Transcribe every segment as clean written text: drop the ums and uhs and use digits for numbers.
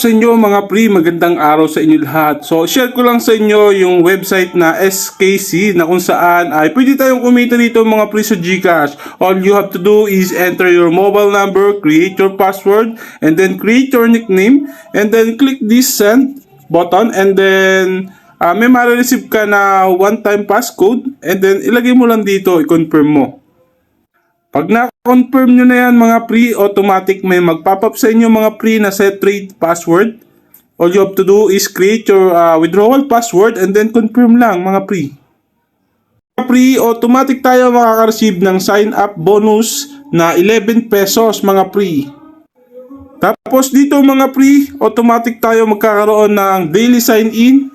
sa inyo mga pre? Magandang araw sa inyo lahat. So share ko lang sa inyo yung website na SKC na kung saan ay pwede tayong kumita dito mga pre sa GCash. All you have to do is enter your mobile number, create your password, and then create your nickname, and then click this send button, and then may ma-receive ka na one-time passcode, and then ilagay mo lang dito, i-confirm mo. Pag na-confirm nyo na yan mga pre, automatic may mag-pop up sa inyo mga pre na set rate password. All you have to do is create your withdrawal password and then confirm lang mga pre. Mga pre, automatic tayo makaka-receive ng sign up bonus na 11 pesos mga pre. Tapos dito mga pre, automatic tayo magkakaroon ng daily sign in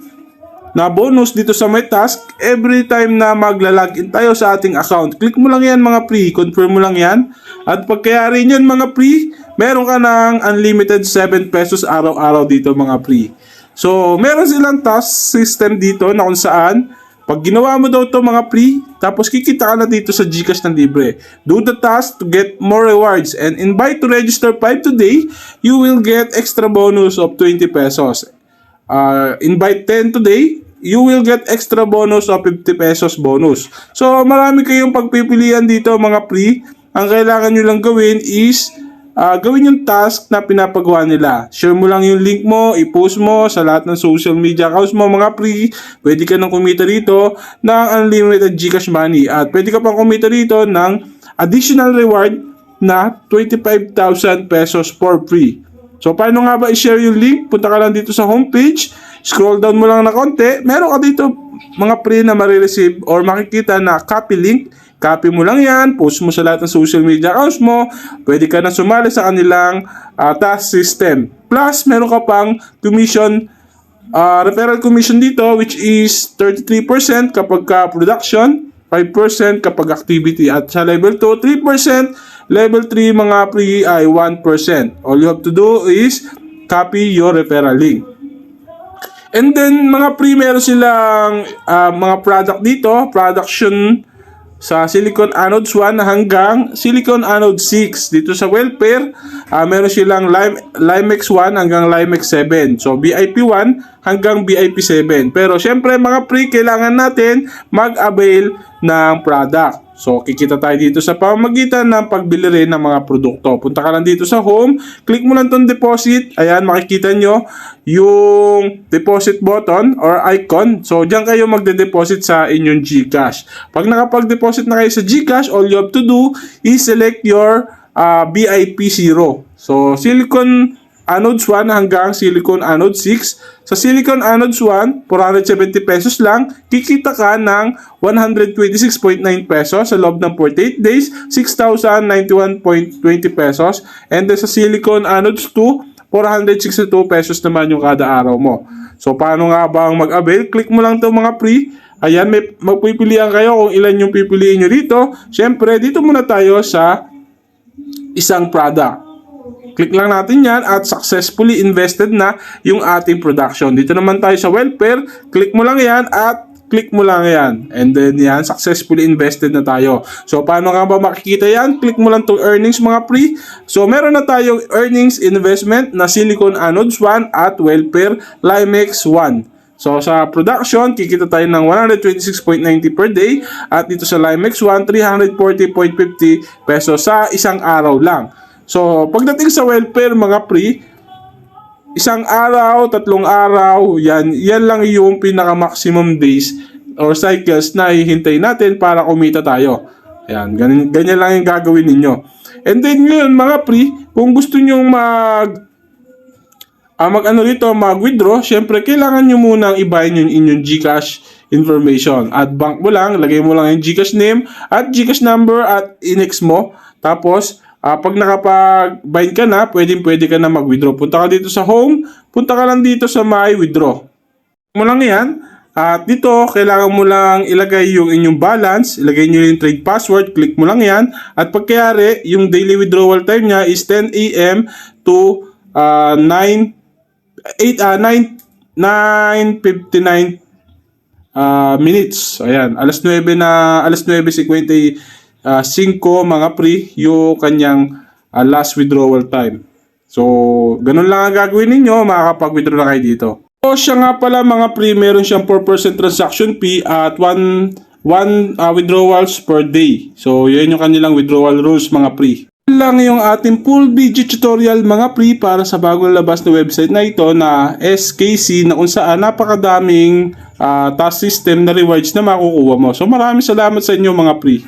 na bonus dito sa my task every time na magla-login tayo sa ating account. Click mo lang yan mga pre, confirm mo lang yan. At pagkayari nyan mga pre, meron ka ng unlimited 7 pesos araw-araw dito mga pre. So meron silang task system dito na kung saan pag ginawa mo daw to mga pre, tapos kikita ka na dito sa GCash ng libre. Do the task to get more rewards and invite to register 5 today, you will get extra bonus of 20 pesos. Invite 10 today, you will get extra bonus of 50 pesos bonus. So marami kayong pagpipilian dito mga pre. Ang kailangan nyo lang gawin is gawin yung task na pinapagawa nila. Share mo lang yung link mo, i-post mo sa lahat ng social media accounts mo mga pre. Pwede ka nang kumita rito ng unlimited GCash money. At pwede ka pang kumita rito ng additional reward na 25,000 pesos for free. So, paano nga ba i-share yung link? Punta ka lang dito sa homepage, scroll down mo lang na konti, meron ka dito mga pre na marireceive or makikita na copy link. Copy mo lang yan, post mo sa lahat ng social media accounts mo, pwede ka na sumali sa kanilang task system. Plus, meron ka pang commission, referral commission dito which is 33% kapag ka production, 5% kapag activity. At sa level 2, 3%. Level 3 mga pre ay 1%. All you have to do is copy your referral link. And then mga pre, meron silang mga product dito. Production sa Silicon Anodes 1 hanggang Silicon Anode 6. Dito sa welfare, meron silang Limex 1 hanggang Limex 7. So BIP 1 hanggang BIP 7. Pero syempre mga pre, kailangan natin mag-avail ng product. So, kikita tayo dito sa pamamagitan ng pagbili rin ng mga produkto. Punta ka lang dito sa home, click mo lang itong deposit. Ayan, makikita nyo yung deposit button or icon. So, diyan kayo magde-deposit sa inyong GCash. Pag nakapag-deposit na kayo sa GCash, all you have to do is select your BIP 0. So, Silicon Anodes 1 hanggang Silicon Anode 6. Sa Silicon Anodes 1, 470 pesos lang, kikita ka ng 126.9 pesos sa loob ng 48 days, 6,091.20 pesos. And then sa Silicon Anodes 2, 462 pesos naman yung kada araw mo. So, paano nga bang mag-avail? Click mo lang ito mga pre. Ayan, may magpipilian kayo kung ilan yung pipiliin nyo dito. Siyempre, dito muna tayo sa isang product. Click lang natin yan at successfully invested na yung ating production. Dito naman tayo sa welfare. Click mo lang yan at click mo lang yan. And then yan, successfully invested na tayo. So, paano nga ba makikita yan? Click mo lang itong earnings mga pre. So, meron na tayong earnings investment na Silicon Anodes 1 at welfare Limex 1. So, sa production, kikita tayo ng 126.90 per day. At dito sa Limex 1, 340.50 pesos sa isang araw lang. So, pagdating sa welfare mga pre, isang araw, 3 araw, yan lang yung pinaka-maximum days or cycles na hihintay natin para kumita tayo. Ayan, ganyan lang yung gagawin ninyo. And then ngayon mga pre, kung gusto nyo mag-withdraw, syempre kailangan nyo munang ibahin yung inyong GCash information. At bank mo lang, lagay mo lang yung GCash name at GCash number at inex mo. Tapos, pag nakapag-bind ka na, pwede ka na mag-withdraw. Punta ka dito sa home, punta ka lang dito sa my withdraw. Mo lang yan. At dito, kailangan mo lang ilagay yung inyong balance, ilagay nyo yung trade password, click mo lang yan. At pagkayari, yung daily withdrawal time niya is 10 a.m. to 9:59 minutes. Ayan, alas 9:55 mga pre yung kanyang last withdrawal time. So, ganun lang ang gagawin ninyo, makakapag-withdraw na kayo dito. So, siya nga pala mga pre, meron siyang 4% transaction fee at 1 withdrawals per day. So, yun yung kanilang withdrawal rules mga pre. Yun lang yung ating full video tutorial mga pre para sa bagong labas na website na ito na SKC na kung saan napakadaming task system na rewards na makukuha mo. So, maraming salamat sa inyo mga pre.